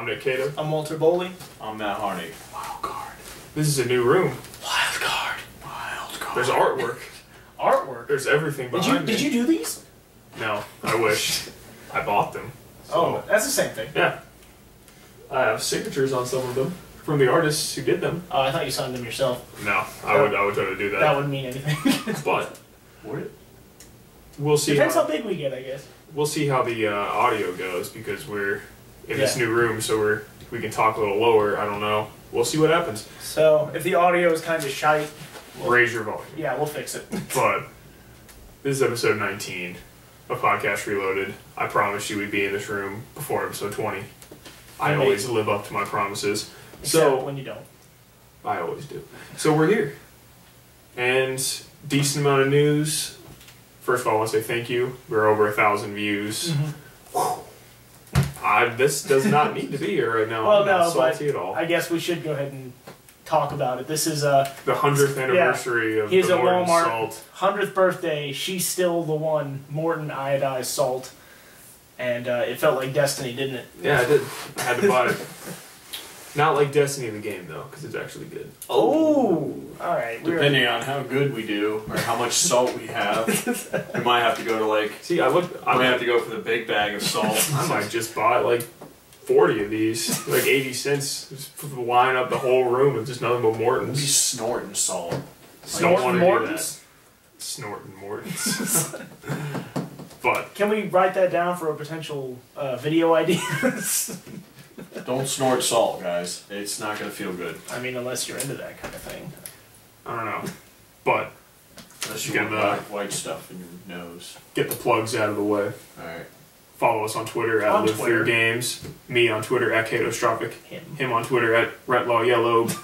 Nick Cato. I'm Walter Bowley. I'm Matt Harney. Wild card. This is a new room. Wild card. Wild card. There's artwork. Artwork? There's everything behind me. Did you do these? No, I wish. I bought them. So. Oh, that's the same thing. Yeah. I have signatures on some of them from the artists who did them. Oh, I thought you signed them yourself. No, I would totally do that. That wouldn't mean anything. But Would it? we'll see. Depends how big we get, I guess. We'll see how the audio goes because we're in this new room, so we can talk a little lower. I don't know. We'll see what happens. So if the audio is kind of shite, Raise your volume. yeah, we'll fix it. But this is episode 19 of Podcast Reloaded. I promised you we'd be in this room before episode 20. I always live up to my promises. Except when you don't. I always do. So we're here. And decent amount of news. First of all, I want to say thank you. We're over 1,000 views. This does not need to be here right now. Well, I'm not no, salty but at all. I guess we should go ahead and talk about it. This is the 100th anniversary of the He's at Morton Walmart. Salt. 100th birthday. She's still the one. Morton iodized salt. And it felt like destiny, didn't it? Yeah, I did. I had to buy it. Not like Destiny the game, though, because it's actually good. Oh! Alright. Depending on how good we do, or how much salt we have, we might have to go to like... See, I might have to go for the big bag of salt. I might just buy like 40 of these, like 80 cents. Just line up the whole room with just nothing but We'll be Mortons. snorting salt. I don't want to do Mortons? that. Snorting Mortons. But Can we write that down for a potential video ideas? Don't snort salt, guys. It's not going to feel good. I mean, unless you're into that kind of thing. I don't know. But Unless you Get want the- white stuff in your nose. get the plugs out of the way. Alright. Follow us on Twitter at On Live Twitter. Through Games. Me on Twitter at Catostrophic. Him. On Twitter at RetLawYellow.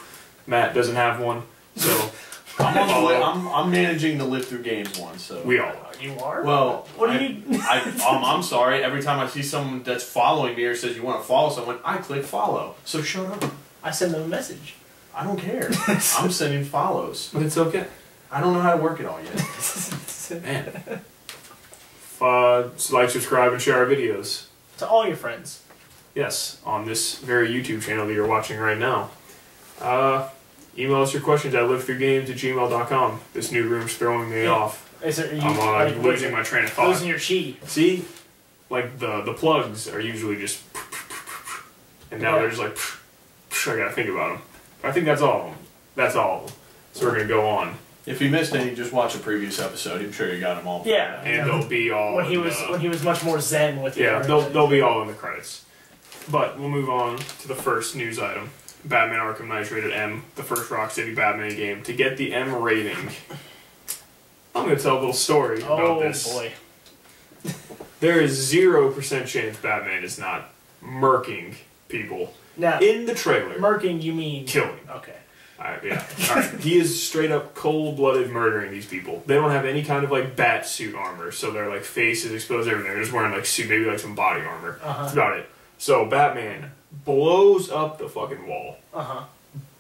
Matt doesn't have one, so I'm managing the Live Through Games one, so... we all are. You are? Well, What do you... I'm sorry. Every time I see someone that's following me or says you want to follow someone, I click follow. So shut up. I send them a message. I don't care. I'm sending follows. But it's okay. I don't know how to work it all yet. Man. Like, subscribe, and share our videos. To all your friends. Yes, on this very YouTube channel that you're watching right now. Email us your questions at livethroughgames@gmail.com. This new room's throwing me off. I'm losing my train of thought. Losing your chi. See? Like, the plugs are usually just... And now they're just like... I gotta think about them. I think that's all of them. That's all of them. So we're gonna go on. If you missed any, just watch a previous episode. I'm sure you got them all. Yeah. And they'll be all... When he was much more zen with Yeah, they'll be all in the credits. But we'll move on to the first news item. Batman Arkham Knight's rated M, the first Rocksteady Batman game. To get the M rating, I'm going to tell a little story about this. Oh, boy. There is 0% chance Batman is not murking people. Now, In the trailer. murking, you mean... Killing. Okay. Yeah. Alright. He is straight up cold-blooded murdering these people. They don't have any kind of, like, bat suit armor, so their, like, face is exposed, everything. They're just wearing, like, suit, maybe, like, some body armor. That's about it. So, Batman blows up the fucking wall.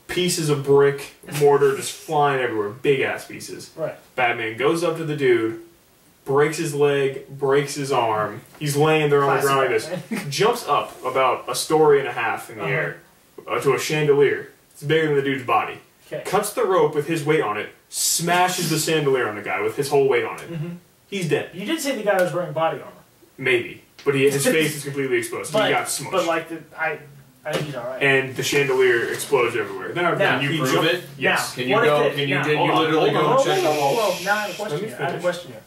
Pieces of brick, mortar just flying everywhere. Big-ass pieces. Right. Batman goes up to the dude, breaks his leg, breaks his arm. He's laying there on the ground like this. Jumps up about a story and a half in the air to a chandelier. It's bigger than the dude's body. Okay. Cuts the rope with his weight on it, smashes the chandelier on the guy with his whole weight on it. He's dead. You did say the guy was wearing body armor. Maybe. But his face is completely exposed. He got smushed. But, like, I think he's alright. And the chandelier explodes everywhere. Now, Can you prove it? Yes. Can you go? Can you literally go and check the whole? Now I have a question here.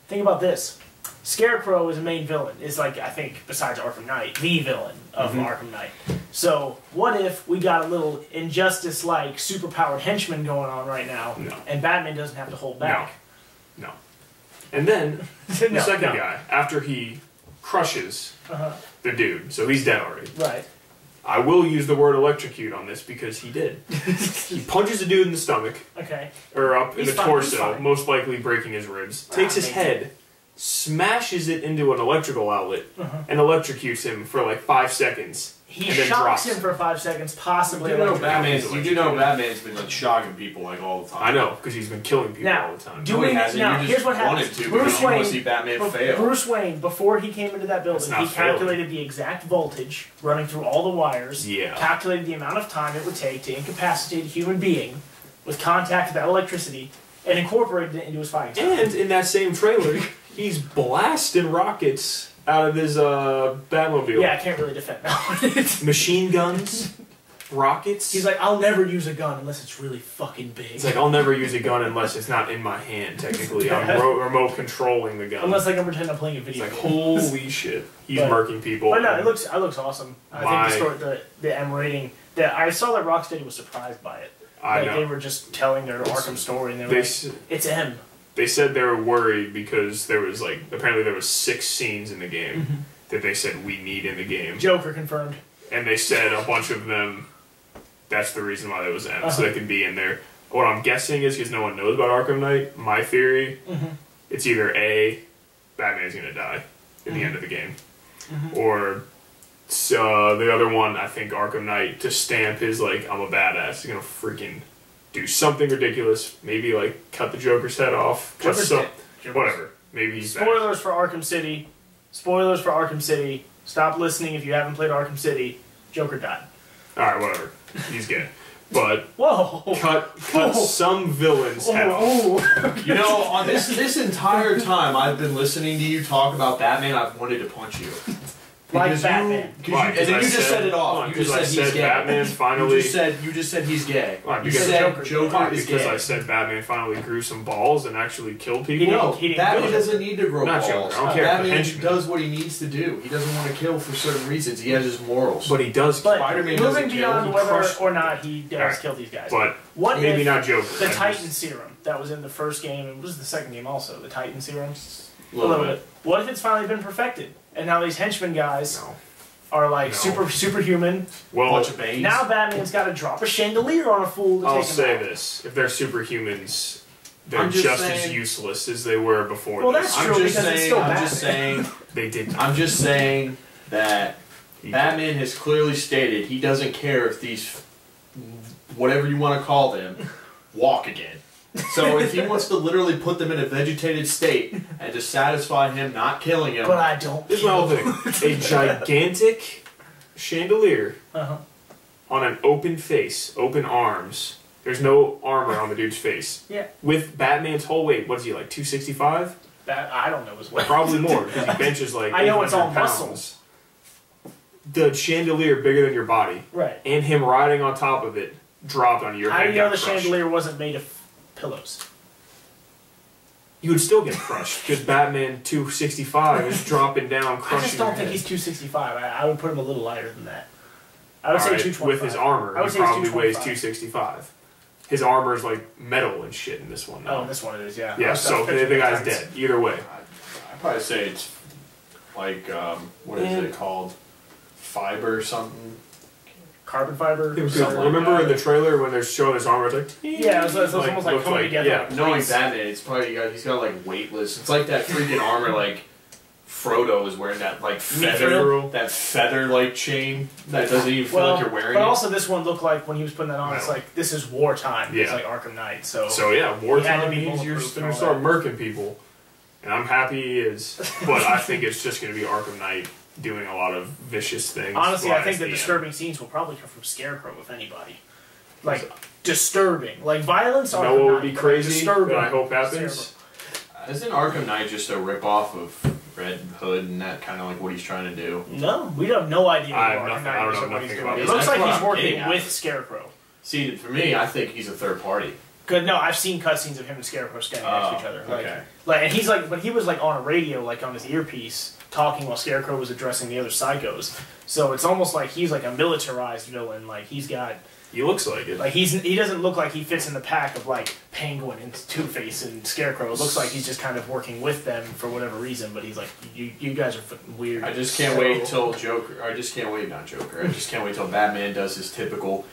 Think about this. Scarecrow is a main villain. Is like, I think, besides Arkham Knight, the villain of Arkham Knight. So, what if we got a little Injustice-like superpowered henchman going on right now, and Batman doesn't have to hold back? No. And then, the second guy, after he crushes the dude, so he's dead already. Right. I will use the word electrocute on this because he did. He punches a dude in the stomach. Okay. Or up in the torso, fine. most likely breaking his ribs. Takes his head, smashes it into an electrical outlet, and electrocutes him for like 5 seconds. He and then shocks drops him for 5 seconds, possibly. You do know Batman's been like shocking people like all the time. I know, because he's been killing people all the time. Here's what happens. Bruce Wayne, want to see Batman fail. Bruce Wayne, before he came into that building, he calculated the exact voltage running through all the wires. Yeah. Calculated the amount of time it would take to incapacitate a human being with contact with that electricity, and incorporated it into his fighting style. And in that same trailer, he's blasting rockets out of his Batmobile. Yeah, I can't really defend that. Machine guns, rockets. He's like, I'll never use a gun unless it's really fucking big. He's like, I'll never use a gun unless it's not in my hand, technically. I'm remote controlling the gun. Unless I can pretend I'm playing a video game. It's like, holy shit. He's murking people. But no, it looks awesome. I think the M rating, I saw that Rocksteady was surprised by it. I know. They were just telling their Arkham story, and they were like, it's M. They said they were worried because there was apparently there was 6 scenes in the game that they said we need in the game. Joker confirmed. And they said a bunch of them, that's the reason why there was M, so they can be in there. What I'm guessing is because no one knows about Arkham Knight, my theory, it's either A, Batman's going to die in the end of the game, or the other one, I think Arkham Knight, to stamp his, I'm a badass, he's going to freaking do something ridiculous, maybe cut the Joker's head off, whatever. Maybe he's Spoilers for Arkham City. Spoilers for Arkham City. Stop listening if you haven't played Arkham City. Joker died. Alright, whatever. He's gay. But whoa, cut some villain's head off. You know, on this entire time I've been listening to you talk about Batman, I've wanted to punch you. Like Batman. And then you just set it off. You just said he's gay. Batman finally... You just said he's gay. Why, you said Joker is gay. Because I said Batman finally grew some balls and actually killed people? No, Batman doesn't need to grow balls. Joker. I don't care. Batman does what he needs to do. He doesn't want to kill for certain reasons. He has his morals. But he does. Spider-Man moving beyond whether or not he does kill these guys. But what maybe if not Joker. The Titan Serum that was in the first game, and was the second game also, the Titan Serum? A little bit. What if it's finally been perfected? And now these henchmen guys... are superhuman. Well, bunch of babes. Now Batman's got to drop a chandelier on a fool to take him out. I'll say this: if they're superhumans, they're just as useless as they were before. Well, that's true because it's still Batman. I'm just saying they did. I'm just saying that Batman has clearly stated he doesn't care if these, whatever you want to call them, walk again. So if he wants to literally put them in a vegetated state and to satisfy him not killing him... But I don't This is my whole thing. A gigantic chandelier on an open face, open arms. There's no armor on the dude's face. Yeah. With Batman's whole weight, what is he, 265? I don't know his weight. Probably more, because he benches I know it's all pounds. muscles. The chandelier bigger than your body. Right. And him riding on top of it dropped on your head. How do you know the chandelier wasn't made of pillows? You would still get crushed because Batman 265 is dropping down, crushing. I just don't think he's 265. I would put him a little lighter than that. I would say 225. With his armor, I would he say probably weighs 265. His armor is metal and shit in this one. Oh, in this one it is, yeah. Yeah, so the guy's dead. Either way. I'd probably say it's what is it called? Fiber or something? Carbon fiber. Remember in the trailer when they're showing his armor, it's yeah, it's almost like coming together. Yeah, knowing Batman, it's probably he's got weightless. It's like that freaking armor Frodo is wearing that feather chain that doesn't even feel like you're wearing. But also this one looked like when he was putting that on, it's this is wartime. Yeah. It's like Arkham Knight. So yeah, wartime means you're gonna start murking people, and I'm happy he is. But I think it's just gonna be Arkham Knight doing a lot of vicious things. Honestly, I think the disturbing scenes will probably come from Scarecrow, if anybody. Disturbing. Violence. You know what would be crazy? Disturbing. I hope happens. Isn't Arkham Knight just a ripoff of Red Hood and that kind of what he's trying to do? No, we have no idea. I don't know nothing about it. It looks like he's working with Scarecrow. See, for me, I think he's a third party. Good. No, I've seen cutscenes of him and Scarecrow standing next to each other. Okay. And he's but he was on a radio, on his earpiece, talking while Scarecrow was addressing the other psychos. So it's almost like he's a militarized villain. He's got. He looks like it. He doesn't look like he fits in the pack of Penguin and Two-Face and Scarecrow. It looks like he's just kind of working with them for whatever reason. But he's you guys are fucking weird. I just can't wait till Joker. I just can't wait, not Joker. I just can't wait till Batman does his typical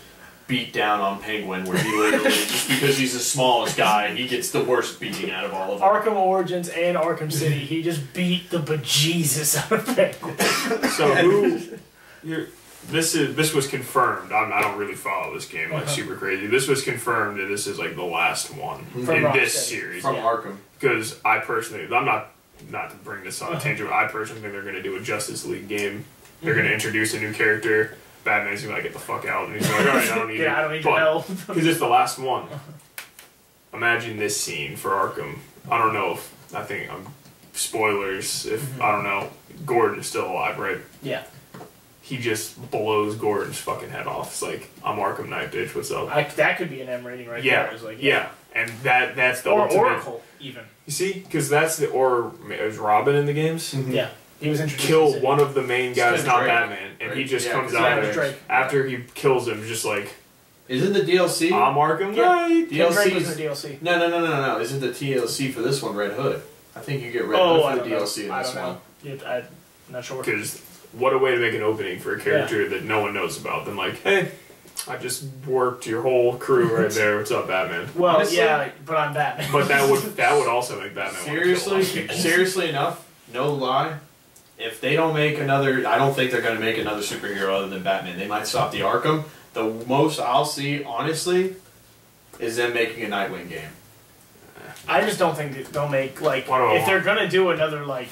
beat down on Penguin, where he literally just because he's the smallest guy, he gets the worst beating out of all of them. Arkham Origins and Arkham City, he just beat the bejesus out of Penguin. So this was confirmed. I don't really follow this game like super crazy. This was confirmed that this is like the last one in this series from Arkham. Because I personally, I'm not to bring this on a tangent, but I personally think they're going to do a Justice League game. They're going to introduce a new character. Batman's going to get the fuck out, and he's like, all right, I don't need I don't need your help. Because it's the last one. Imagine this scene for Arkham. I don't know if, I think, spoilers, if, I don't know, Gordon's still alive, right? Yeah. He just blows Gordon's fucking head off. It's like, I'm Arkham Knight, bitch, what's up? That could be an M rating right there. It's like, yeah. And that's the or ultimate. Oracle, even. You see? Because that's the, or is Robin in the games? Yeah. He was introduced. Kill one of the main guys, not Drake, Batman, and he just comes Yeah, out there. After he kills him, just like, Isn't the DLC? I'm Arkham Knight. Tim Drake was in the DLC. No. Isn't the DLC for this one Red Hood? I think you get Red Hood for the DLC in this one. I'm not sure. Because what a way to make an opening for a character that no one knows about than like, hey, I just worked your whole crew right there. What's up, Batman? Well, Honestly, yeah, but I'm Batman. But that would also make Batman seriously enough, no lie. If they don't make another, I don't think they're going to make another superhero other than Batman. They might stop the Arkham. The most I'll see, honestly, is them making a Nightwing game. I just don't think they'll make, like, if they're going to do another, like,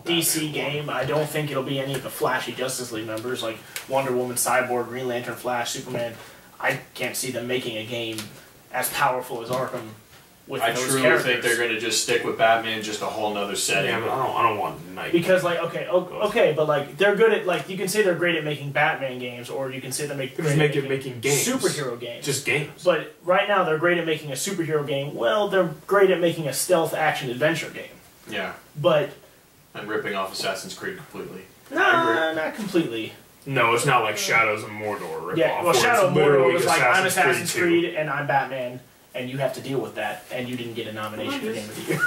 DC game, I don't think it'll be any of the flashy Justice League members, like Wonder Woman, Cyborg, Green Lantern, Flash, Superman. I can't see them making a game as powerful as Arkham with those characters. I truly think they're going to just stick with Batman, just a whole nother setting. Yeah, but I don't want Night. Because, like, okay, but, like, they're good at, like, you can say they're great at making Batman games, or you can say they're making games. Superhero games. Just games. But right now, they're great at making a superhero game. Well, they're great at making a stealth action adventure game. Yeah. But... and ripping off Assassin's Creed completely. Nah, not completely. No, it's not like Shadows of Mordor ripoff. Well, Shadow of Mordor was like, I'm Assassin's Creed and I'm Batman, and you have to deal with that, and you didn't get a nomination for Game of the Year.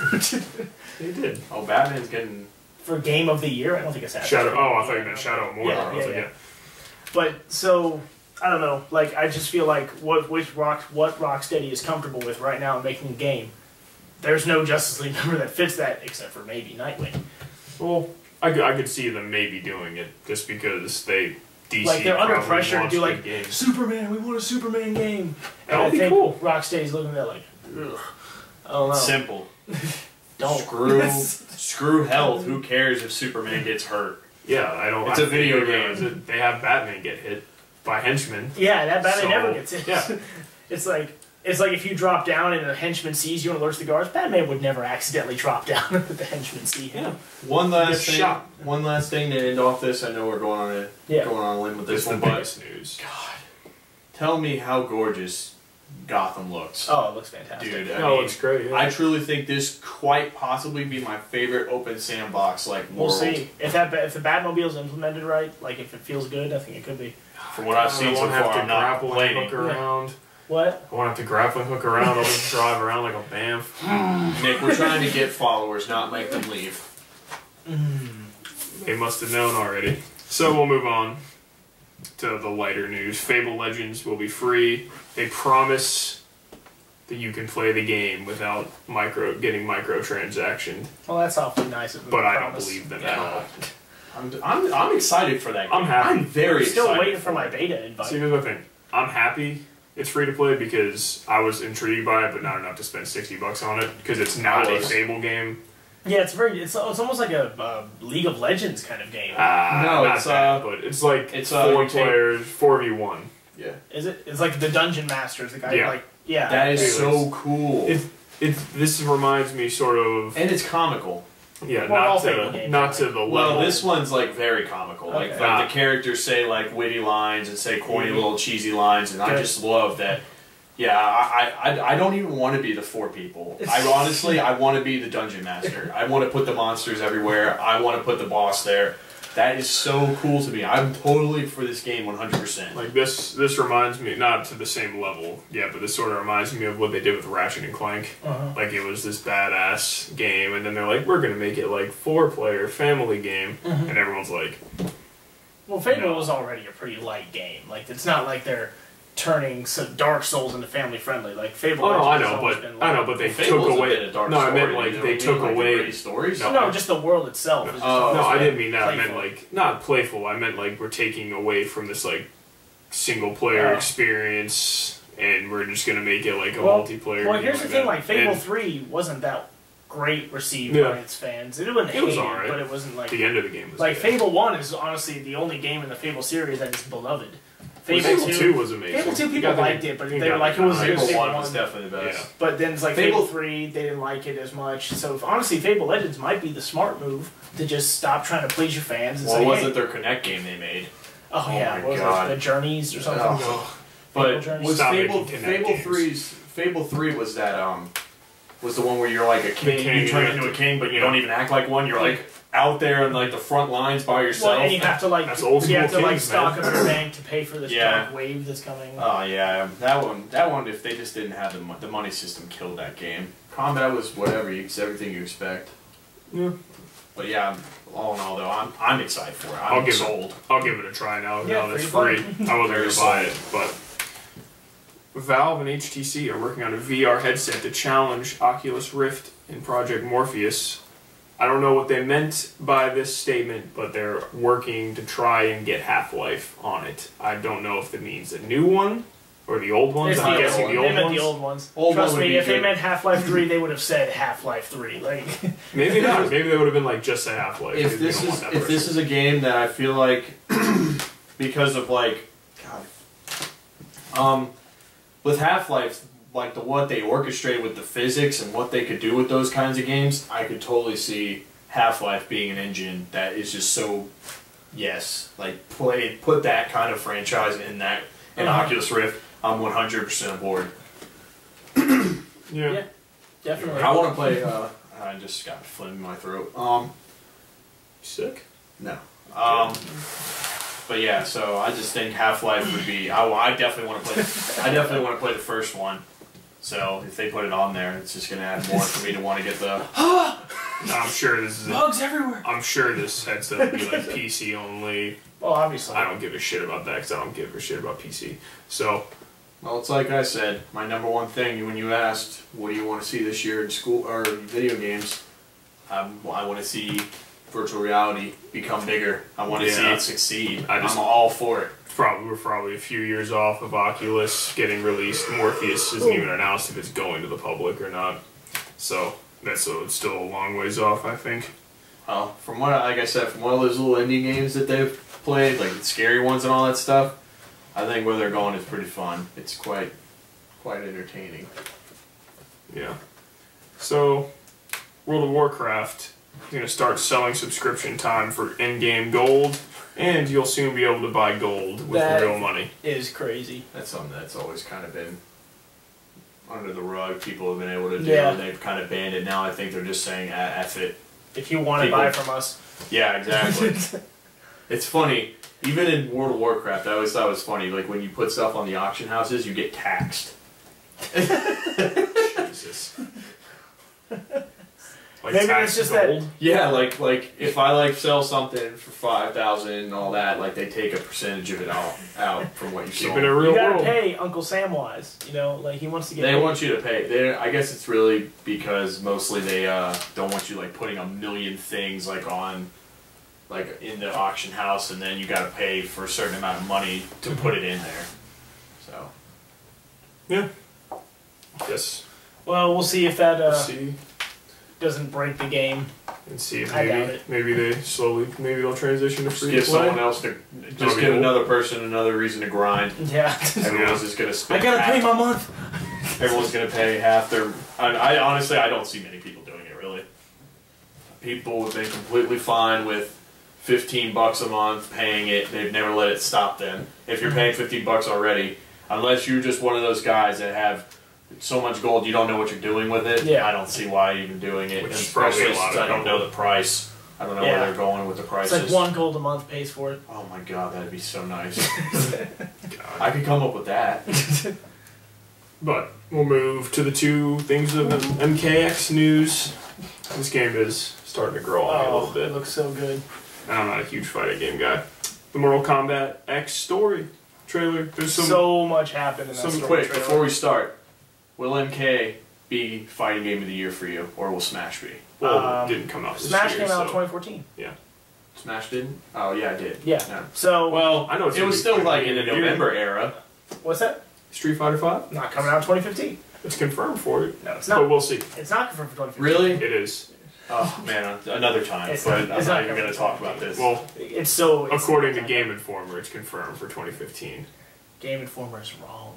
They did. Oh, Batman's getting... for Game of the Year? I don't think Assassin's Creed. I thought you meant Shadow of Mordor. Yeah. But, so, I don't know. Like, I just feel like what Rocksteady is comfortable with right now in making a game, there's no Justice League member that fits that, except for maybe Nightwing. Well, I could see them maybe doing it just because DC like they're under pressure to do like games. Superman. We want a Superman game. And I think cool. Rocksteady's looking at that like, ugh. I don't know. Simple. Don't screw health. Who cares if Superman gets hurt? Yeah, I don't. It's a video game. They have Batman get hit by henchmen. Yeah, that Batman never gets hit. Yeah. It's like if you drop down and a henchman sees you and alerts the guards, Batman would never accidentally drop down if the henchman see him. Yeah. One last thing to end off this. I know we're going on a limb with this one, but biggest news. God, tell me how gorgeous Gotham looks. Oh, it looks fantastic. Dude, it looks great. Yeah. I truly think this quite possibly be my favorite open sandbox world. We'll see if the Batmobile's implemented right. Like if it feels good, I think it could be. From what I've seen so far, I'm not complaining. Around. What? I won't have to grappling hook around. I'll just drive around like a BAMF. Nick, we're trying to get followers, not make them leave. They must have known already. So we'll move on to the lighter news. Fable Legends will be free. They promise that you can play the game without getting microtransactioned. Well, that's awfully nice of them. But I don't believe them at all. I'm excited for that game. I'm happy. I'm very still excited waiting for my beta invite. See, here's the thing. I'm happy it's free to play because I was intrigued by it, but not enough to spend $60 on it because it's not a Fable game. Yeah, it's almost like a League of Legends kind of game. No, it's but it's like it's 4 players, 4v1. Yeah. Is it? It's like the Dungeon Masters, the guy That is so cool. This reminds me sort of, and it's comical. Yeah, not to the level. Well, this one's like very comical. Okay. Like the characters say like witty lines and say corny little cheesy lines, and I just love that. Yeah, I don't even want to be the 4 people. I want to be the Dungeon Master. I want to put the monsters everywhere. I want to put the boss there. That is so cool to me. I'm totally for this game 100%. Like this reminds me, not to the same level, but this sort of reminds me of what they did with Ratchet and Clank. Like it was this badass game, and then they're like, we're gonna make it like 4-player family game, and everyone's like, well, Fable was already a pretty light game. Like it's not like they're turning some Dark Souls into family friendly. Like Fable. Oh, Legends I know, has but always been, like, they Fable's took a away. bit of dark No, I meant story, like you know they what I took mean? Like, away. great stories. No, just the world itself. Is just No, I like didn't mean that. I meant playful. like not playful. I meant like we're taking away from this like single player experience, and we're just gonna make it like a multiplayer. Well, here's the thing: like Fable and 3 wasn't that great received Yeah. by its fans. It wasn't It was hated, alright. but it wasn't like the end of the game was like good. Fable 1 is honestly the only game in the Fable series that is beloved. Fable 2 was amazing. Fable 2 You people got the- liked it, but you they were got like, the it was hype. Fable Fable 1 was 1. definitely the best. Yeah. But then it's like Fable- Fable 3, they didn't like it as much. So honestly, Fable Legends might be the smart move to just stop trying to please your fans and Well, say, it wasn't hey, their Connect game they made. oh yeah, my what was God. it, the Journeys or something? Oh. Fable But Journeys? was Stop Fable making Connect Fable games. 3's Fable 3 was that was the one where you're like a king, king, you turn yeah. into a king, but you don't even act like one. You're like out there in like the front lines by yourself. Well, and you have to like That's old you have to school like Kings, stock man. up your bank to pay for this Yeah. dark wave that's coming. Oh yeah, that one. If they just didn't have the money system, killed that game. Combat was whatever, it's everything you expect. Yeah. But yeah, all in all though, I'm excited for it. I'll I'm give sold. I'll give it a try now. Yeah, Now that's free free. I wasn't Very gonna buy it, but Valve and HTC are working on a VR headset to challenge Oculus Rift and Project Morpheus. I don't know what they meant by this statement, but they're working to try and get Half-Life on it. I don't know if that means a new one or the old ones. It's I'm the guessing old the one. old They meant ones. the old ones. Old Trust one would me, be if they good. meant Half-Life 3, they would have said Half-Life 3. Like, Maybe not. Maybe they would have been like just a Half-Life. If this is a game that I feel like because of like God, with Half-Life, like what they orchestrated with the physics and what they could do with those kinds of games, I could totally see Half-Life being an engine that is just so like put that kind of franchise in that in Oculus Rift. I'm 100% aboard. yeah. definitely. I want to play. I just got phlegm in my throat. Sick. No. But yeah, so I just think Half-Life would be. I definitely want to play. I definitely want to play the first one. So if they put it on there, it's just gonna add more for me to want to get the. I'm sure this is. Bugs everywhere. I'm sure this headset will be like PC only. Well, obviously. I don't give a shit about that because I don't give a shit about PC. So. Well, it's like I said, my number one thing when you asked, what do you want to see this year in school or video games? I want to see virtual reality become bigger. I want to see it succeed. I'm all for it. We're probably a few years off of Oculus getting released. Morpheus isn't even announced if it's going to the public or not. So it's still a long ways off, I think. Well, from what, like I said, from all those little indie games that they've played, like the scary ones and all that stuff, I think where they're going is pretty fun. It's quite entertaining. Yeah. So, World of Warcraft is going to start selling subscription time for in-game gold, and you'll soon be able to buy gold with real money. Is crazy. That's something that's always kind of been under the rug. People have been able to do. Yeah. They've kind of banned it. Now I think they're just saying, F it. If you want to buy from us. Yeah, exactly. It's funny. Even in World of Warcraft, I always thought it was funny. Like when you put stuff on the auction houses, you get taxed. Jesus. Like Maybe tax it's just gold? Yeah, like if I sell something for 5,000 and all that, like they take a percentage of it out from what you sold. Keep it a real You gotta world. pay Uncle Samwise. You know, like he wants to get. They paid. want you to pay. I guess it's really because mostly they don't want you like putting a million things like on, like in the auction house, and then you got to pay for a certain amount of money to put it in there. So Yeah. Yes. Well, we'll see if that We'll see. doesn't break the game. And see if I doubt it. maybe they slowly, maybe they'll transition to just free give to play. someone else to That'd just be give cool. another person another reason to grind. Yeah. Everyone's just gonna I spend. gotta half, pay my month. Everyone's gonna pay half their. I honestly I don't see many people doing it really. People have been completely fine with $15 a month paying it. They've never let it stop them. If you're paying $15 already, unless you're just one of those guys that have so much gold you don't know what you're doing with it, Yeah. I don't see why you're even doing it. Which is probably Especially a lot of since I don't people. know the price. I don't know Yeah. where they're going with the It's prices. like 1 gold a month pays for it. Oh my god, that'd be so nice. God. I could come up with that. But we'll move to the two things of MKX news. This game is starting to grow on me a little It bit. looks so good. I'm not a huge fighting game guy. The Mortal Kombat X story trailer. There's so much happened in that Some story quick trailer. before we start. Will MK be fighting game of the year for you, or will Smash be? Well, it didn't come out this Smash year, came out in so- 2014. Yeah. Smash didn't? Oh yeah, I did. Yeah. So well, I know it was still like in the November era. what's that? Street Fighter 5? Not coming out in 2015. It's confirmed for it. No, it's But not. we'll see. It's not confirmed for 2015. Really? It is. Oh man, another time. It's But not- I'm not even going to talk about this. Well, It's so. It's according to not- Game Informer, it's confirmed for 2015. Game Informer is wrong.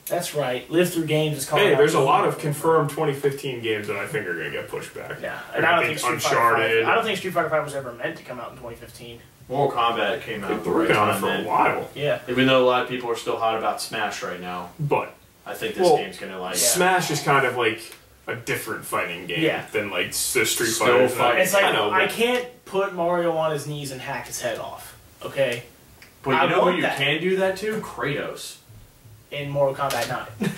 That's right. Live Through Games is calling. Hey, out there's a Game lot of Informer. confirmed 2015 games that I think are going to get pushed back. Yeah, Like, and I don't think Street Fighter Uncharted. 5, I don't think Street Fighter 5 was ever meant to come out in 2015. Mortal Kombat came out They've at been the right working on it time. for a Then. while. Yeah. Even though a lot of people are still hot about Smash right now, But I think this game's going to like. Smash is kind of like a different fighting game than like the Street Still Fighter. fighting. It's like I know, I but can't put Mario on his knees and hack his head off. Okay. But I you know who want you that. can do that to? Kratos. In Mortal Kombat 9.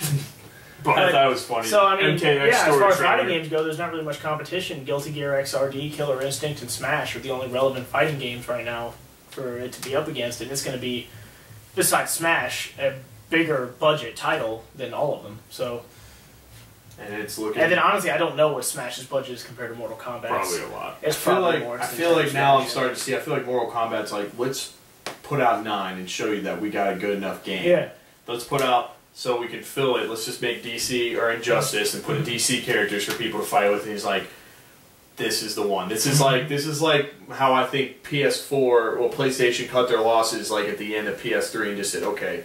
but I thought it was funny. So I mean, MKX yeah, as story far as trailer. fighting games go, there's not really much competition. Guilty Gear XRD, Killer Instinct, and Smash are the only relevant fighting games right now for it to be up against, and it's going to be, besides Smash, a bigger budget title than all of them. So, and it's looking. and then honestly, I don't know what Smash's budget is compared to Mortal Kombat's. probably a lot. It's I feel probably like more. I feel like now I'm starting to see. I feel like Mortal Kombat's like, let's put out 9 and show you that we got a good enough game. Yeah. Let's put out so we can fill it. Let's just make DC or Injustice and put DC characters for people to fight with. And he's like, this is the one. This is like how I think PS4 well PlayStation cut their losses like at the end of PS3 and just said, okay,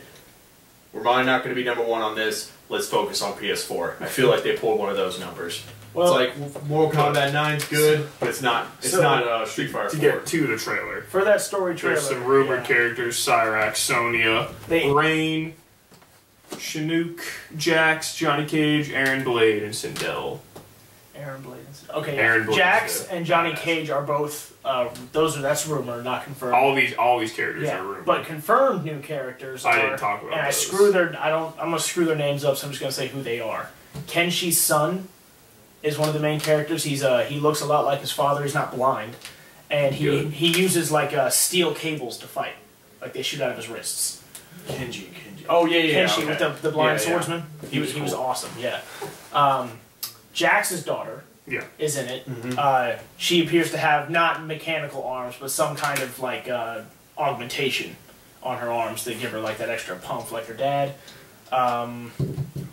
we're probably not going to be number 1 on this. Let's focus on PS4. I feel like they pulled one of those numbers. Well, it's like Mortal Kombat 9's good, but it's not. It's So, not Street Fighter 4. To get to the trailer, for that story trailer, there's some rumored characters: Cyrax, Sonya, Rain, Chinook, Jax, Johnny Cage, Aaron Blade, and Sindel. Aaron Blade. Okay, Aaron Blade's Jax the and Johnny badass. Cage are both. That's rumor, not confirmed. All these characters are rumored. But confirmed new characters I are. didn't talk about and those. I'm gonna screw their names up, so I'm just gonna say who they are. Kenshi's son is one of the main characters. He looks a lot like his father. He's not blind, and he uses like steel cables to fight, like they shoot out of his wrists. Kenji. Oh yeah. Kenshi Okay. with the blind Yeah, yeah. swordsman. He was cool. awesome. Yeah. Jax's daughter is in it. Mm-hmm. She appears to have not mechanical arms, but some kind of like augmentation on her arms that give her like that extra pump, like her dad.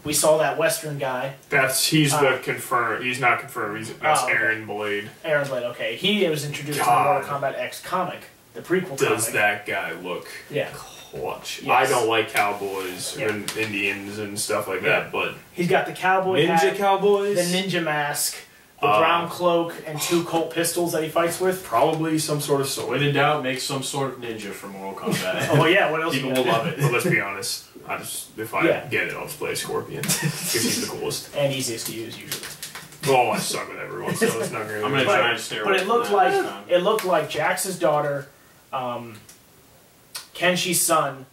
We saw that Western guy. He's the confirmed. He's not confirmed. That's Aaron Blade. Aaron Blade. Okay, he was introduced in the Mortal Kombat X comic, the prequel. Does comic. that guy look Yeah. clutch? Yes. I don't like cowboys and Indians and stuff like that, but He's got the cowboy hat, cowboys, the ninja mask, the brown cloak, and 2 Colt pistols that he fights with. probably some sort of sword. When in doubt, make some sort of ninja for Mortal Kombat. Oh yeah, what else? People you will got? love it. But let's be honest. If I get it, I'll just play Scorpion because he's the coolest. And easiest to use usually. Well, I suck with everyone, so it's not gonna. I'm gonna try and stay away But it from looked that like this time. it looked like Jax's daughter, Kenshi's son,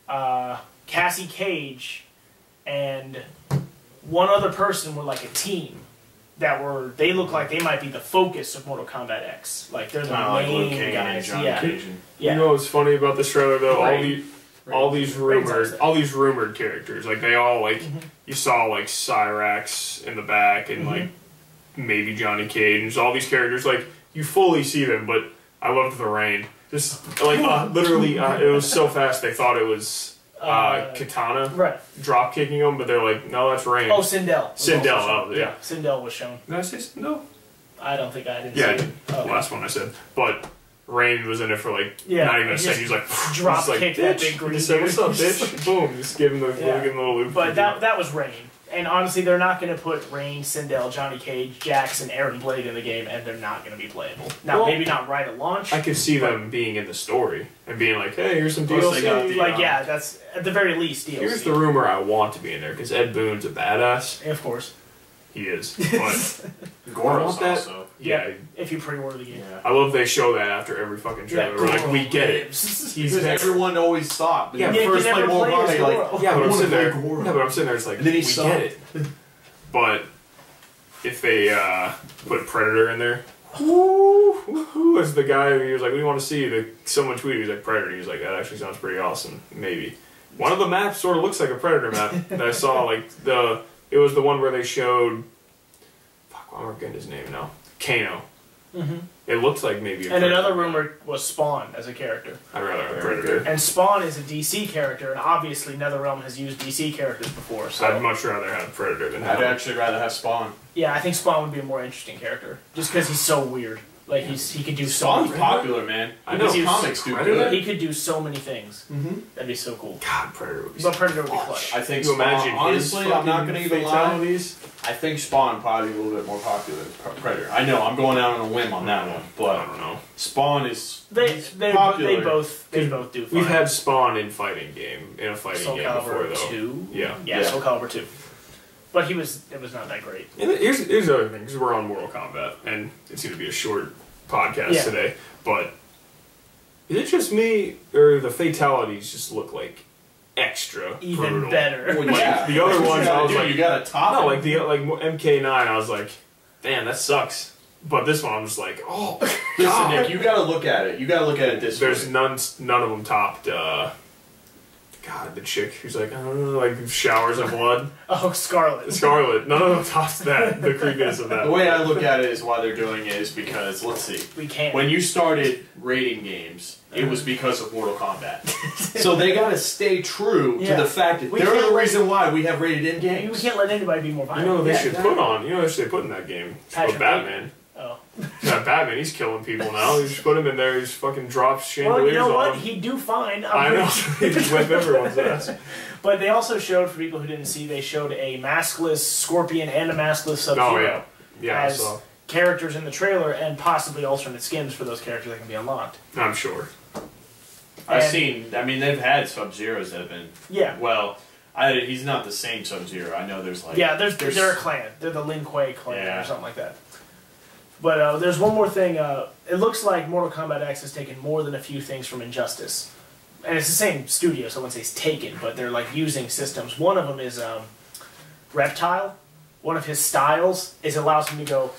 Cassie Cage, and one other person were like a team. They look like they might be the focus of Mortal Kombat X. Like they're the like Luke main Kane and guys. Johnny Yeah. Cage. You know what's funny about this trailer though? All these Rain's rumored characters, like they all you saw like Cyrax in the back and like maybe Johnny Cage and all these characters like you fully see them, but I loved the rain. Just like literally, it was so fast they thought it was Katana drop kicking them, but they're like, no, that's Rain. Oh, Sindel. Yeah. Sindel was shown. Did I say Sindel? I don't think I didn't. Yeah, see it. the last one I said, but. Rain was in it for like not even a second. He was like drop kick that big green. He said, "What's up, bitch?" Boom, just give him the little loop. But that was Rain, and honestly, they're not going to put Rain, Sindel, Johnny Cage, Jax, and Aaron Blade in the game, and they're not going to be playable. Now, maybe not right at launch. I could see them being in the story and being like, "Hey, here's some Plus they got DLC." the, that's at the very least DLC. Here's the rumor I want to be in there because Ed Boon's a badass. Of course. He is. But Goro's that. also. Yeah. If you pre-order the game. Yeah. I love they show that after every fucking trailer. We're like, we get it. Because everyone always thought. Yeah, you first never play more play as like, Goro. Yeah, but I'm sitting there. Goro. Yeah, but I'm sitting there. It's like, And then he we sucked. get it. But if they put Predator in there, Who was the guy who was like, we want to see someone tweeted, he was like, Predator. He was like, that actually sounds pretty awesome. Maybe. One of the maps sort of looks like a Predator map that I saw, like, it was the one where they showed, fuck, I'm forgetting his name now. Kano. Mm-hmm. It looks like maybe a And another rumor was Spawn as a character. I'd rather have a Predator. And Spawn is a DC character, and obviously NetherRealm has used DC characters before, so... I'd much rather have Predator than I'd actually rather have Spawn. Yeah, I think Spawn would be a more interesting character, just because he's so weird. Like, he could do so Spawn's popular, man. I know. Comics do good. He could do so many things. Mm-hmm. That'd be so cool. God, Predator would be But Predator would be clutch. I think you Spawn, imagine honestly, I'm not going to even lie. I think Spawn probably a little bit more popular than Predator. I know, I'm going out on a whim on that one, but I don't know. Spawn is popular. They both do fine. We've had Spawn in a fighting game Soul before, Calibur though. 2? Yeah. Soul Calibur 2. But it was not that great. And here's the other thing, because we're on Mortal Kombat, and it's going to be a short podcast today, but is it just me, or the fatalities just look like extra even brutal? better? Well, yeah. The other ones, I was like, you got to top no, it. like MK9, I was like, damn, that sucks. But this one, I'm just like, oh, Listen, God. Nick, you got to look at it. You got to look at it this There's way. none of them topped. God, the chick who's like, I don't know, like showers of blood. Oh, Scarlet. Scarlet. None of them tops that. The creepiness of that. The way I look at it is why they're doing it is because, let's see. We can't. When you started rating games, it was because of Mortal Kombat. So they got to stay true to the fact that they're the reason why we have rated in games. We can't let anybody be more violent. You know they should put on. You know they should put in that game. Put Batman. Oh. Yeah, Batman. He's killing people now. You just put him in there. He just fucking drops chandeliers Well, you know what? on him. He'd do fine. I know. He just whip everyone's ass. But they also showed, for people who didn't see, they showed a maskless Scorpion and a maskless Sub-Zero. Oh yeah. Yeah. As characters in the trailer, and possibly alternate skins for those characters that can be unlocked. I'm sure. I've seen. I mean, they've had Sub-Zeros that have been. Yeah. Well, he's not the same Sub-Zero. I know there's like. Yeah, they're a clan. They're the Lin Kuei clan or something like that. But there's one more thing. It looks like Mortal Kombat X has taken more than a few things from Injustice. And it's the same studio, so I wouldn't say it's taken, but they're like using systems. One of them is Reptile. One of his styles is allows him to go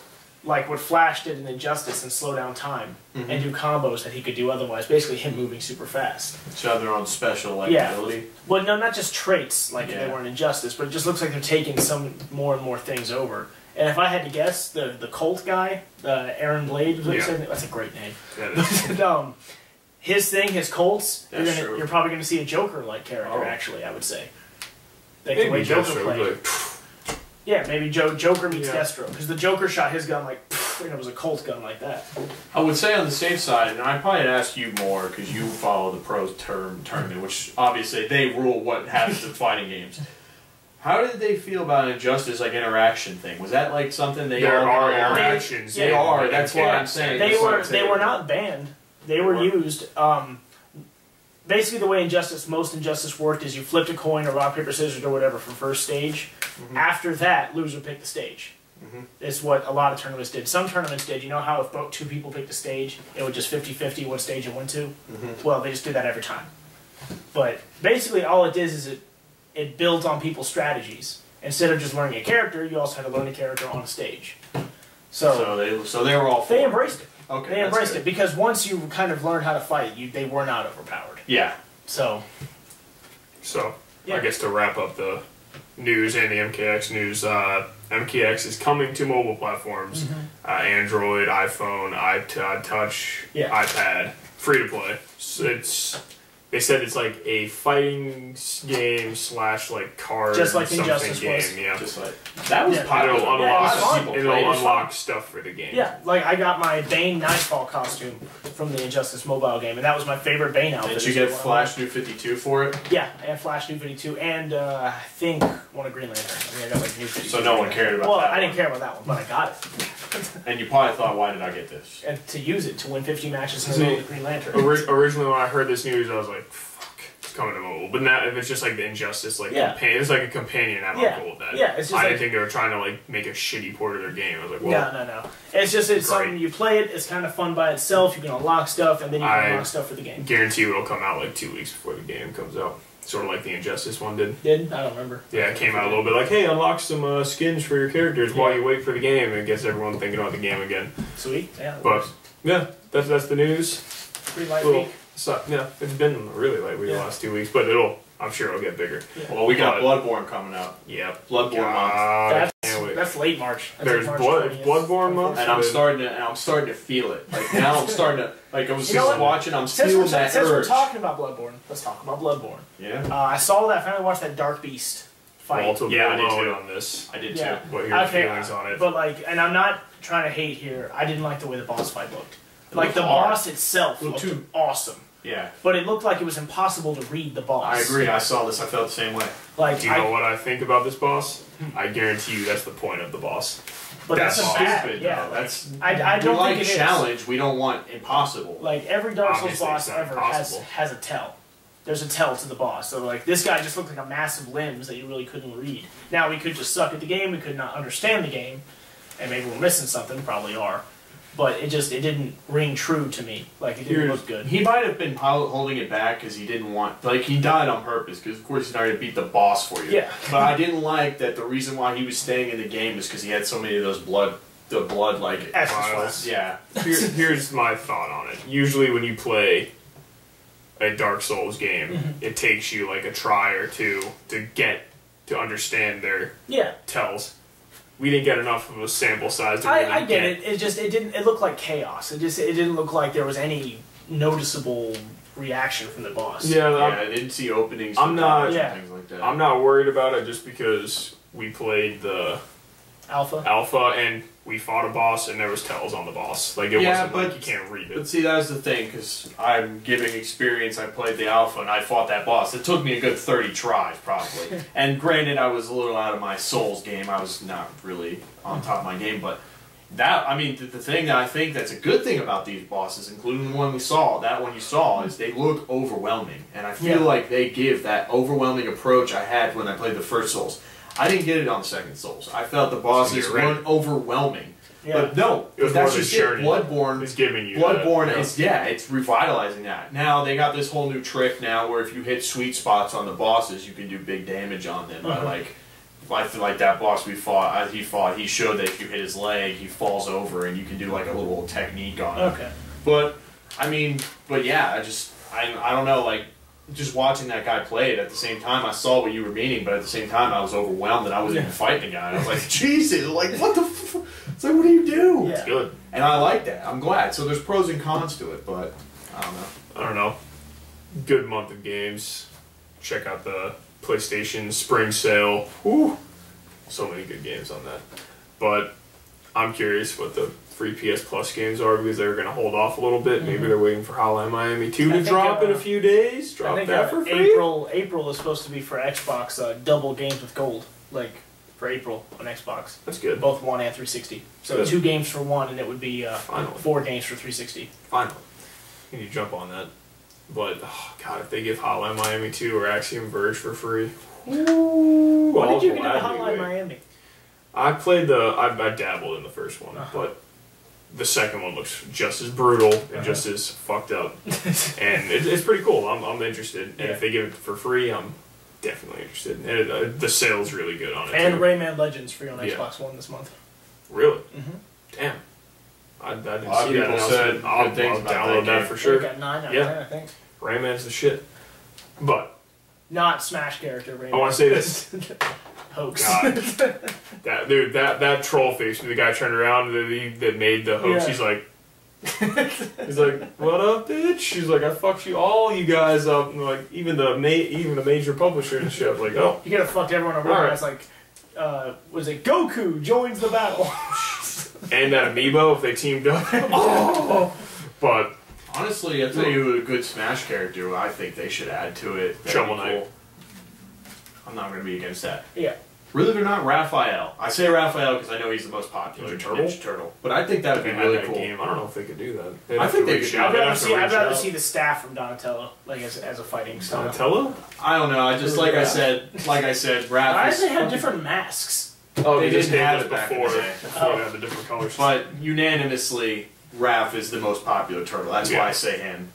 like what Flash did in Injustice and slow down time and do combos that he could do otherwise. Basically him moving super fast. So their own special ability? Well, no, not just traits like they were in Injustice, but it just looks like they're taking some more and more things over. And if I had to guess, the Colt guy, Aaron Blade, that's a great name. That is. His thing, his Colts, True. you're probably going to see a Joker-like character, actually, I would say. Like Maybe the way Joker Destro, played. like, Yeah, maybe Joker meets Destro. Because the Joker shot his gun like, and it was a Colt gun like that. I would say on the safe side, and I probably ask you more because you follow the pros tournament, which obviously they rule what happens in fighting games. How did they feel about Injustice, like interaction thing? Was that like something they there all are got along? interactions. They are. That's what I'm saying. They were not banned. They were used. Basically, the way most Injustice worked is you flipped a coin or rock, paper, scissors or whatever for first stage. After that, loser picked the stage. Is what a lot of tournaments did. Some tournaments did. You know how if two people picked a stage, it would just 50-50 what stage it went to? Well, they just did that every time. But basically, all it is it builds on people's strategies. Instead of just learning a character, you also had to learn a character on a stage. So they were all. They embraced it. Okay, they embraced it because once you kind of learned how to fight, they were not overpowered. Yeah. So I guess to wrap up the news and the MKX news, MKX is coming to mobile platforms: Android, iPhone, iTouch, iPad, free to play. So they said it's like a fighting game / like card just like something Injustice game. was. Yeah, just like that was popular. It'll unlock stuff for the game. Yeah, like I got my Bane Nightfall costume from the Injustice mobile game, and that was my favorite Bane outfit. Did you get Flash New 52 for it? Yeah, and Flash New 52, and I think one of Green Lantern. I mean, I got like New 52. So no one cared about that. Well, I didn't care about that one, but I got it. And you probably thought, why did I get this? And to use it to win 50 matches in a row with Green Lantern. Originally, when I heard this news, I was like, "Fuck, it's coming to mobile." But now, if it's just like the Injustice, like companion, it's like a companion. I'm cool with that. Yeah, it's just I didn't think they were trying to like make a shitty port of their game. I was like, well, no. It's something you play it. It's kind of fun by itself. You can unlock stuff, and then you can unlock stuff for the game. Guarantee it'll come out like 2 weeks before the game comes out. Sort of like the Injustice one did. Did? I don't remember. Yeah, it came out a little bit like, hey, unlock some skins for your characters while you wait for the game, and it gets everyone thinking about the game again. Sweet. Yeah. But yeah, that's the news. Pretty light week. So, yeah, it's been really light week the last 2 weeks, but I'm sure it'll get bigger. Yeah. Well, we got Bloodborne coming up. Yep. Bloodborne month. That's late March. There's Bloodborne month, and I'm starting to feel it. Like now, I'm starting to like. I was just watching. I'm feeling that urge. Since we're talking about Bloodborne, let's talk about Bloodborne. Yeah. I saw that. I finally watched that Dark Beast fight. Yeah, I did too on this. I did too. What are your feelings on it? But like, and I'm not trying to hate here. I didn't like the way the boss fight looked. Like the boss itself looked awesome. Yeah. But it looked like it was impossible to read the boss. I agree. I saw this. I felt the same way. Like, do you know what I think about this boss? I guarantee you that's the point of the boss. But that's stupid. Yeah, that's. I don't like think it challenge. is. We don't want impossible. Like every Dark Souls Obviously, boss ever has a tell. There's a tell to the boss. So like this guy just looked like a massive limbs that you really couldn't read. Now we could just suck at the game. We could not understand the game, and maybe we're missing something. Probably are. But it didn't ring true to me. Like, it didn't look good. He might have been holding it back because he didn't want... Like, he died on purpose because, of course, he's not going to beat the boss for you. Yeah. But I didn't like that the reason why he was staying in the game is because he had so many of those blood, like... Vials. Yeah. Here's my thought on it. Usually when you play a Dark Souls game, it takes you, like, a try or two to understand their tells. We didn't get enough of a sample size to really I get it. It looked like chaos. It didn't look like there was any noticeable reaction from the boss. Yeah, I didn't see openings. I'm not. Things like that. I'm not worried about it just because we played the alpha, and we fought a boss, and there was tells on the boss. Like it wasn't like you can't read it. But see, that's the thing, because I'm giving experience. I played the alpha, and I fought that boss. It took me a good 30 tries, probably. And granted, I was a little out of my Souls game. I was not really on top of my game, but that, I mean, the thing that I think that's a good thing about these bosses, including the one we saw, that one you saw, is they look overwhelming. And I feel like they give that overwhelming approach I had when I played the first Souls. I didn't get it on the second Souls. I felt the bosses weren't overwhelming. Yeah. But no, that's just it. Bloodborne is giving you Bloodborne is it's revitalizing that. Now they got this whole new trick now where if you hit sweet spots on the bosses, you can do big damage on them. I feel like that boss he showed that if you hit his leg, he falls over and you can do like a little technique on him. Okay. But I mean, yeah, I don't know, like. Just watching that guy play it at the same time, I saw what you were meaning, but at the same time, I was overwhelmed and I wasn't even fighting the guy. I was like, Jesus, like, what the It's like, what do you do? Yeah. It's good. And I like that. I'm glad. So there's pros and cons to it, but I don't know. Good month of games. Check out the PlayStation Spring Sale. Woo! So many good games on that. But I'm curious what the free PS Plus games are because they're going to hold off a little bit. Maybe they're waiting for Hotline Miami 2 to drop in a few days. Drop that for free. April is supposed to be for Xbox double games with gold, like for April on Xbox. That's good. Both 1 and 360. So 2 games for 1, and it would be 4 games for 360. Finally. You need to jump on that. But, oh God, if they give Hotline Miami 2 or Axiom Verge for free. Ooh, what did you get to Hotline Miami? I played I dabbled in the first one, but the second one looks just as brutal and just as fucked up. And it's pretty cool. I'm interested. And if they give it for free, I'm definitely interested. And the sale's really good on it. And Rayman Legends free on Xbox One this month. Really? Damn. I didn't see that. I'll download that for sure. It got 9 out of 10, I think. Rayman's the shit. But not Smash character Rayman. I want to say this. Hoax. God. that troll face when the guy turned around that made the hoax, he's like, what up, bitch? She's like, I fucked all you guys up, and like even the major publisher and shit. Like, oh, you gotta fucked everyone over. Right. It's like, was it Goku joins the battle? And that amiibo if they teamed up. But honestly, I'll tell you a good Smash character I think they should add to it. Shovel Knight. Cool. I'm not going to be against that. Yeah. Really, they're not Raphael. I say Raphael because I know he's the most popular Ninja Turtle. But I think that would be really cool. Game. I don't know if they could do that. I think they could. I'd rather see the staff from Donatello, like as a fighting style. Donatello? I don't know. I just like I said, Raph. Why do they have different masks? Oh, they didn't have it before. Before they had the different colors. But unanimously, Raph is the most popular turtle. That's why I say him.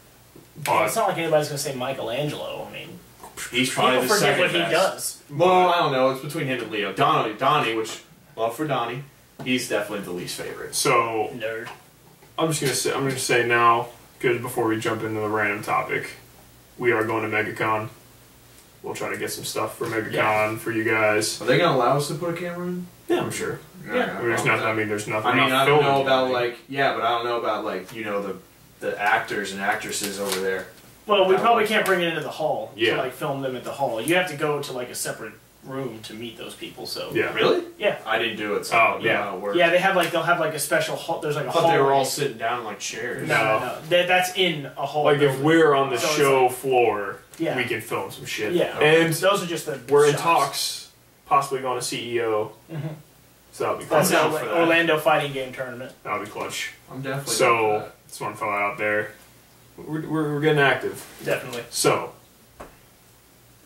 But it's not like anybody's gonna say Michelangelo. I mean, He's probably People the forget second what he best. does. Well, I don't know. It's between him and Leo. Donnie, which love for Donnie, he's definitely the least favorite. So Nerd. I'm gonna say now, because before we jump into the random topic, we are going to MegaCon. We'll try to get some stuff for MegaCon for you guys. Are they gonna allow us to put a camera in? Yeah, I'm sure. Yeah. There's nothing. I mean, there's nothing. I mean, not I don't know filmed about anything. like, yeah, but I don't know about like, you know, the actors and actresses over there. Well, we That probably was- can't bring it into the hall Yeah. to like film them at the hall. You have to go to like a separate room to meet those people. So Yeah. Really? yeah, I didn't do it. So Oh, I don't know yeah. how it works. yeah. They'll have like a special hall. There's like a I thought hall. they were all sitting down in like chairs. No. That's in a hall. Like if building. we're on the So it's show like- floor, Yeah. we can film some shit. Yeah, And those are just the. we're in shots. talks, possibly going to CEO. So that'll be That's clutch. down the for that. Orlando fighting game tournament. That'll be clutch. I'm definitely down for So that. just want to throw that out there. We're getting active. Definitely. So,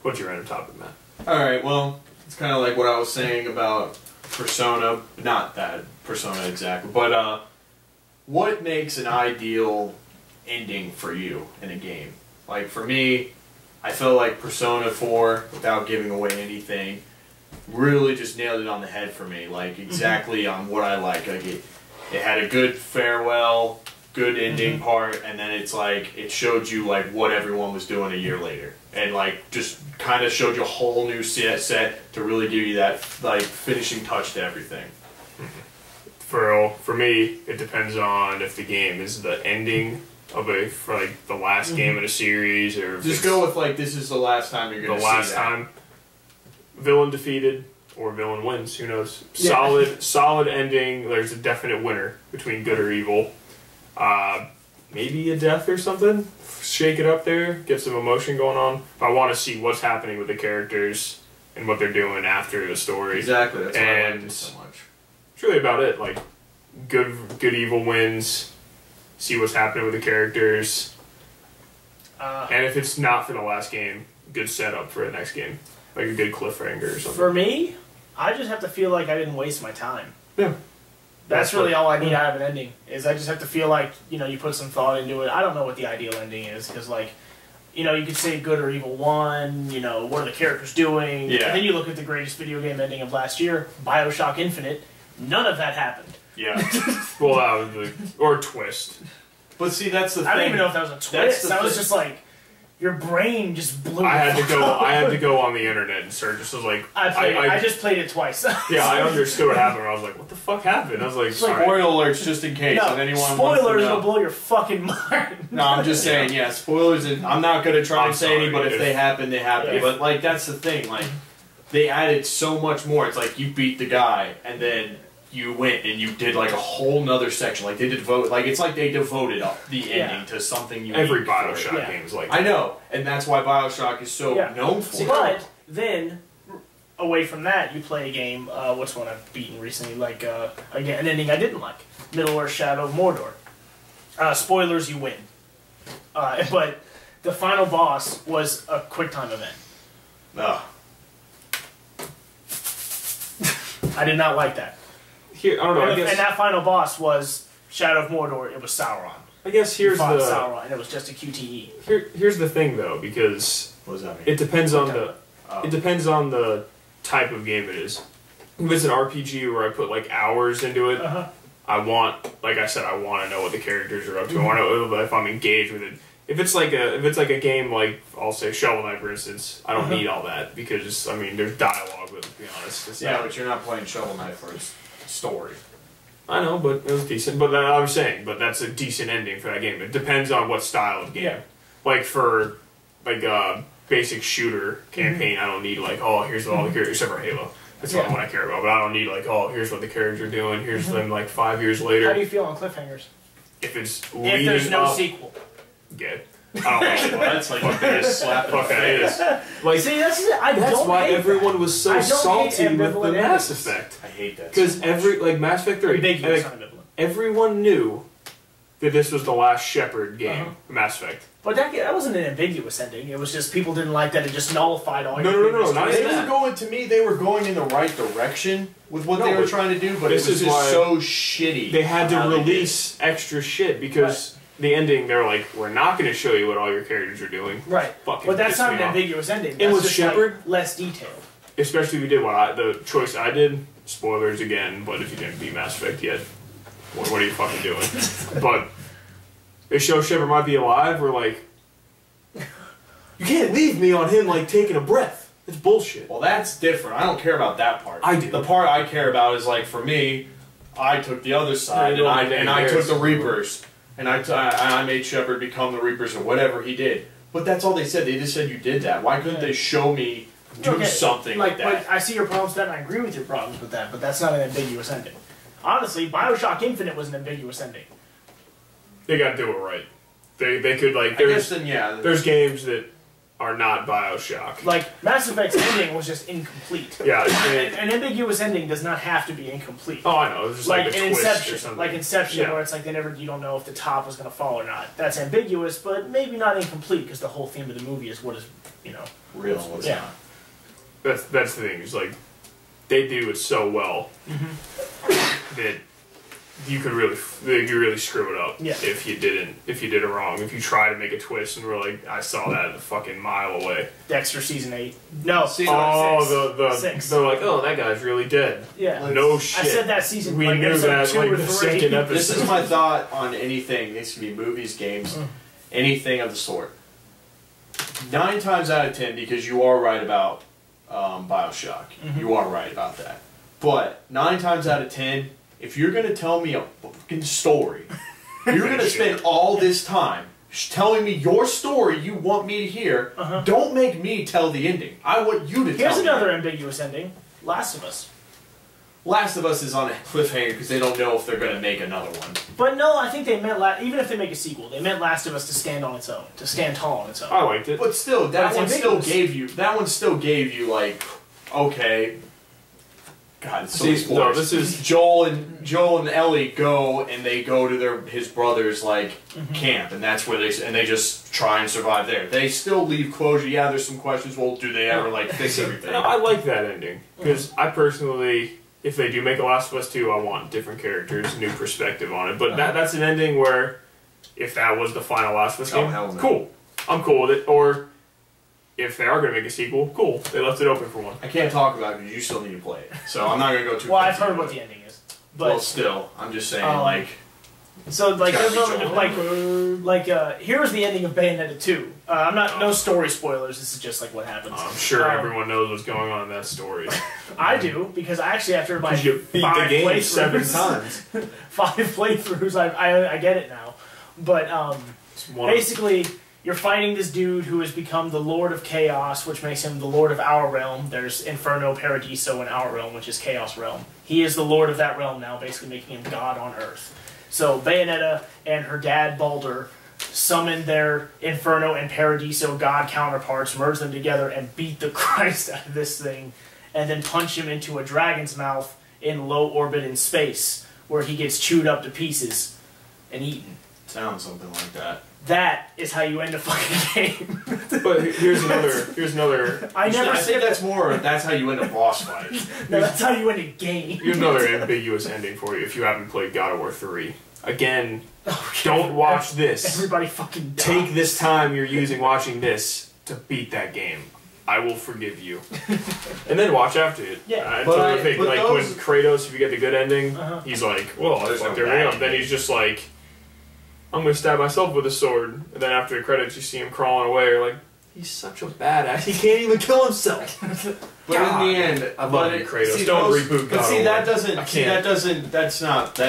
what's your random topic, Matt? All right, well, it's kind of like what I was saying about Persona. Not that Persona exactly, but what makes an ideal ending for you in a game? Like for me, I felt like Persona 4, without giving away anything, really just nailed it on the head for me. Like exactly on what I like. Like it had a good farewell, good ending part, and then it's like it showed you like what everyone was doing a year later, and like just kind of showed you a whole new set to really give you that like finishing touch to everything. For me, it depends on if the game is the ending of for like the last game in a series, or if Just it's go with like this is the last time you're the gonna see last that. time. Villain defeated or villain wins. Who knows? Yeah. Solid ending. There's a definite winner between good or evil. Maybe a death or something. Shake it up there. Get some emotion going on. But I want to see what's happening with the characters and what they're doing after the story. Exactly. That's why I liked And it so much. it's really about it. Like good evil wins. See what's happening with the characters. And if it's not for the last game, good setup for the next game. Like a good cliffhanger or something. For me, I just have to feel like I didn't waste my time. Yeah. That's really all I need out of an ending. Is I just have to feel like, you know, you put some thought into it. I don't know what the ideal ending is, because like, you know, you could say good or evil won, you know, what are the characters doing? Yeah. And then you look at the greatest video game ending of last year, BioShock Infinite. None of that happened. Yeah. Well, that was or twist. But see, that's the thing. I don't even know if that was a That's twist. the That was thing. just like, your brain just blew. I had the to fuck go. up. I had to go on the internet and search. This was like I just played it twice. yeah. I understood what happened. I was like, what the fuck happened? I was like, It's like, alright. Spoiler alerts just in case. No, if anyone wants to spoilers know. will blow your fucking mind. No, I'm just saying, yeah, spoilers. And I'm not gonna try I'm and say sorry, any, but if if- they happen, they happen. Yeah. But like that's the thing, like they added so much more. It's like you beat the guy, and then you went and you did like a whole nother section. Like they devote, like it's like they devoted up the ending to something unique. Every for it. BioShock Yeah. game is like I know, and that's why BioShock is so Yeah. known for. it. But then, away from that, you play a game. What's one I've beaten recently? Like again, an ending I didn't like. Middle-earth: Shadow of Mordor. Spoilers: you win. But the final boss was a QuickTime event. Ugh. I did not like that. here. I don't know. I And guess that final boss was Shadow of Mordor. It was Sauron. here's You fought the Sauron, and it was just a QTE. here's the thing though, because What does that mean? it depends on the Oh. it depends on the type of game it is. If it's an RPG where I put like hours into it, I want, like I said, I want to know what the characters are up to. I want to know if I'm engaged with it. If it's like a game like, I'll say Shovel Knight for instance, I don't need all that because I mean there's dialogue with it, to be honest. It's Yeah, not- but you're not playing Shovel Knight for its story. I know, but it was decent. But I was saying, but that's a decent ending for that game. It depends on what style of game. Yeah. Like for like a basic shooter campaign, I don't need like, oh, here's all the characters except for Halo. That's the only one I care about. But I don't need like, oh, here's what the characters are doing. Here's them like 5 years later. How do you feel on cliffhangers? If it's If leading there's no up, sequel. good. I don't know. That's like the biggest slap in the Fuck that face. is. Like See, that's I that's don't why hate everyone was so I don't hate salty with the ambivalent Mass endings. Effect. I hate that. Because Mass Effect 3, ambiguous like, ambivalent. everyone knew that this was the last Shepard game, Mass Effect. But that wasn't an ambiguous ending. It was just people didn't like that it just nullified all No, your no, no, previous not choices. They were going, to me, they were going in the right direction with what No, they were but trying to do, but it this was is just why so shitty. They had to how they did it. release extra shit because the ending, they're like, we're not going to show you what all your characters are doing. Right. Fucking but that's not an off. ambiguous ending. It That's was just Shepard. like less detailed. Especially if you did the choice I did. Spoilers again, but if you didn't beat Mass Effect yet, what are you fucking doing? But they show Shepard might be alive. We're like, you can't leave me on him like taking a breath. It's bullshit. Well, that's different. I don't care about that part. I do. The part I care about is like for me, I took the other side and I took the Reapers. And I made Shepard become the Reapers or whatever he did. But that's all they said. They just said you did that. Why couldn't they show me do something like that? But I see your problems with that, and I agree with your problems with that, but that's not an ambiguous ending. Honestly, Bioshock Infinite was an ambiguous ending. They got to do it right. They could like. I guess then, yeah. There's games that are not Bioshock. Like Mass Effect's ending was just incomplete. Yeah, an ambiguous ending does not have to be incomplete. Oh, I know. It's just like a in twist Inception, or something. like Inception, where it's like you don't know if the top is going to fall or not. That's ambiguous, but maybe not incomplete because the whole theme of the movie is what is real. What's not. That's the thing. It's like they do it so well that you could really screw it up if you did it wrong. If you try to make a twist and we're like, I saw that a fucking mile away. Dexter season 8. No, season 6. They're like, oh, that guy's really dead. Yeah, no shit. I said that season. We knew that like the 3. second episode. This is my thought on anything. This could be movies, games, anything of the sort. 9 times out of 10, because you are right about Bioshock. You are right about that. But 9 times out of 10. If you're going to tell me a fucking story, you're going to spend all this time telling me your story you want me to hear. Don't make me tell the ending. I want you to tell me. Here's another ambiguous ending. Last of Us. Last of Us is on a cliffhanger because they don't know if they're going to make another one. But no, I think they meant, even if they make a sequel, they meant Last of Us to stand on its own. To stand tall on its own. I liked it. But still, that one still gave you, like, okay... God, it's so many spoilers. No, this is Joel and Ellie go and they go to his brother's camp, and that's where they just try and survive there. They still leave closure. Yeah, there's some questions. Well, do they ever fix everything? No, I like that ending because I personally, if they do make a Last of Us 2, I want different characters, new perspective on it. But that's an ending where, if that was the final Last of Us game, hell no. Cool, I'm cool with it. Or if they are going to make a sequel, cool. They left it open for one. I can't talk about it because you still need to play it. So I'm not going to go too well, I've heard what the ending is. But well, still, I'm just saying, So, here's the ending of Bayonetta 2. I'm not, no story spoilers, this is just, what happens. I'm sure everyone knows what's going on in that story. I do, because actually after my you beat the game 7 times. 5 playthroughs, I get it now. But, basically... You're fighting this dude who has become the Lord of Chaos, which makes him the Lord of our realm. There's Inferno, Paradiso, and our realm, which is Chaos realm. He is the Lord of that realm now, basically making him God on Earth. So Bayonetta and her dad, Baldur, summon their Inferno and Paradiso God counterparts, merge them together, and beat the Christ out of this thing, and then punch him into a dragon's mouth in low orbit in space, where he gets chewed up to pieces and eaten. Sounds something like that. That is how you end a fucking game. But here's another. I think that's how you end a boss fight. No, that's how you end a game. Here's another ambiguous ending for you if you haven't played God of War 3. Again, don't watch this. Everybody fucking dies. Take this time you're using watching this to beat that game. I will forgive you. And then watch after it. Yeah. When Kratos, if you get the good ending, he's like, well, I fucked everything up. Then he's just like, I'm going to stab myself with a sword. And then after the credits, you see him crawling away. You're like, he's such a badass. He can't even kill himself. But in the end, I love you, Kratos. Don't reboot God. But see, that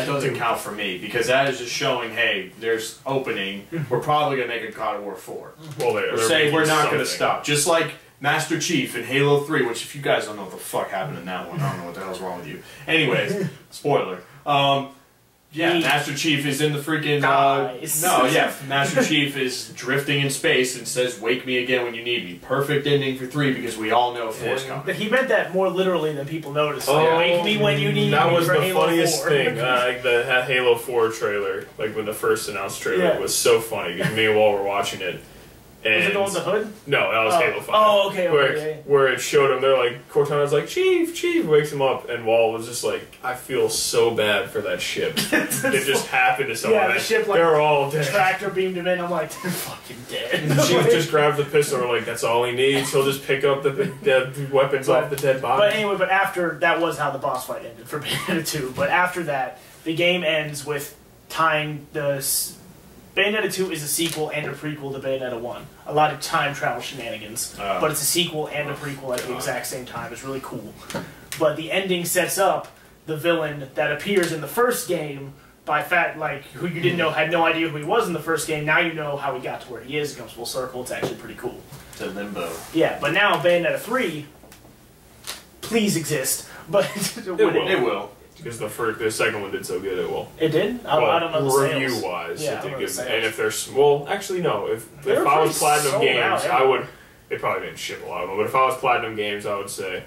doesn't count for me because that is just showing, hey, there's opening. We're probably going to make a God of War 4. Well, we're not going to stop. Just like Master Chief in Halo 3, which if you guys don't know what the fuck happened in that one, I don't know what the hell's wrong with you. Anyways, spoiler. Yeah, Master Chief is in the freaking... Master Chief is drifting in space and says, wake me again when you need me. Perfect ending for 3 because we all know 4's coming. But he meant that more literally than people notice. Wake me when you need me. That was for the Halo funniest 4. thing. The Halo 4 trailer, when the first announced trailer, was so funny because me and Wall were watching it. And was it the one with the hood? No, that was Halo 5. Oh, okay, Where it showed him, they're like, Cortana's like, Chief, wakes him up, and Wall was just like, I feel so bad for that ship. It just happened to someone. Yeah, the ship, like, they're all dead. Tractor beamed him in, I'm like, they're fucking dead. And Chief just grabbed the pistol, we're like, that's all he needs, he'll just pick up the weapons off the dead body. But anyway, after, that was how the boss fight ended for Bayonetta 2, but after that, the game ends with tying the... Bayonetta 2 is a sequel and a prequel to Bayonetta 1. A lot of time travel shenanigans, but it's a sequel and a prequel at the exact same time. It's really cool. But the ending sets up the villain that appears in the first game by who you didn't know, had no idea who he was in the first game. Now you know how he got to where he is. It comes full circle. It's actually pretty cool. It's a limbo. Yeah, but now Bayonetta 3, please exist. But it will. Because the second one did so good, it will. It did? I don't know the sales. Review-wise, yeah, it did good. And if there's... Well, actually, no. If I was Platinum Games, I would... They probably didn't ship a lot of them, but if I was Platinum Games, I would say...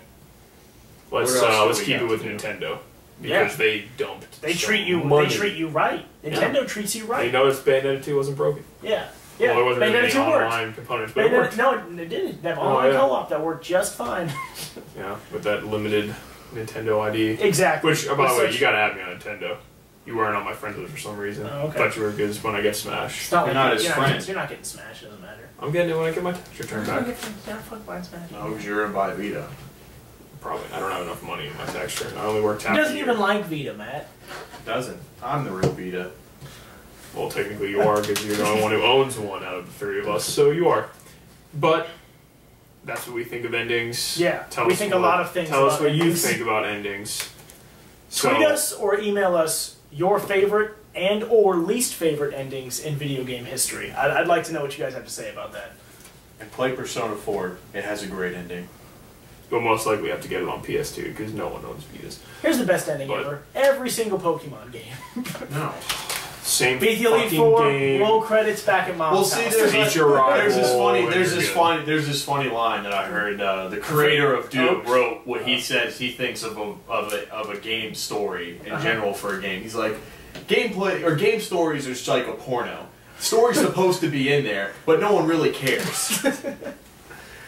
Let's keep it with Nintendo. Because they dumped They treat you right. Nintendo treats you right. They noticed Bayonetta 2 wasn't broken. Yeah. Yeah, well, there wasn't Bayonetta really 2 online worked. components, but it worked. No, it didn't. They have online co-op that worked just fine. Yeah, with that limited Nintendo ID. Exactly. Which, by the way, you gotta add me on Nintendo. You weren't on my friends list for some reason. Oh, okay. Thought you were good when I get Smash. You're not his friend. You're not getting Smash, it doesn't matter. I'm getting it when I get my tax return back. Fuck buying Smash. No, because you're gonna buy Vita. Probably. I don't have enough money in my tax return. I only work half He doesn't even like Vita, Matt. Doesn't. I'm the real Vita. Well, technically you are, because you're the only one who owns one out of the three of us, so you are. But that's what we think of endings. Yeah, we think a lot of things Tell us what endings. you think about endings. Tweet us or email us your favorite and or least favorite endings in video game history. I'd like to know what you guys have to say about that. And play Persona 4. It has a great ending. You'll most likely have to get it on PS2, because no one owns Vitas. Here's the best ending ever. Every single Pokemon game. No. Same Beat the Elite Four, game. roll credits back at Mom's house. There's Rival, this funny line that I heard. The creator of Doom wrote what he says he thinks of a game story in general for a game. He's like, gameplay or game stories are just like a porno. Story's supposed to be in there, but no one really cares.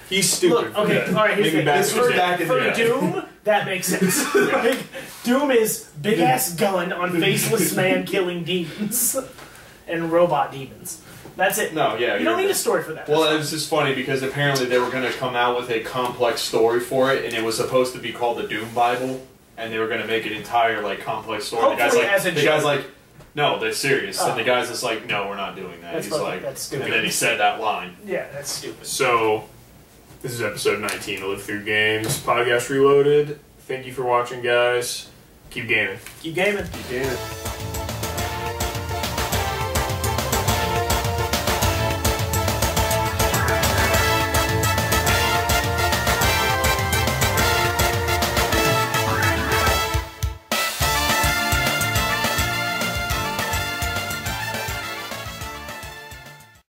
He's stupid. Look, okay, all right. Here's the thing. For Doom, that makes sense. Like, Doom is big ass gun on faceless man killing demons and robot demons. That's it. No, yeah. You don't need a story for that. Well, it was just funny because apparently they were going to come out with a complex story for it, and it was supposed to be called the Doom Bible, and they were going to make an entire complex story. Hopefully The guy's like, no, they're serious, and the guy's just like, no, we're not doing that. He's like, that's stupid. And then he said that line. Yeah, that's stupid. So, this is episode 19 of Live Through Games Podcast Reloaded. Thank you for watching, guys. Keep gaming. Keep gaming. Keep gaming.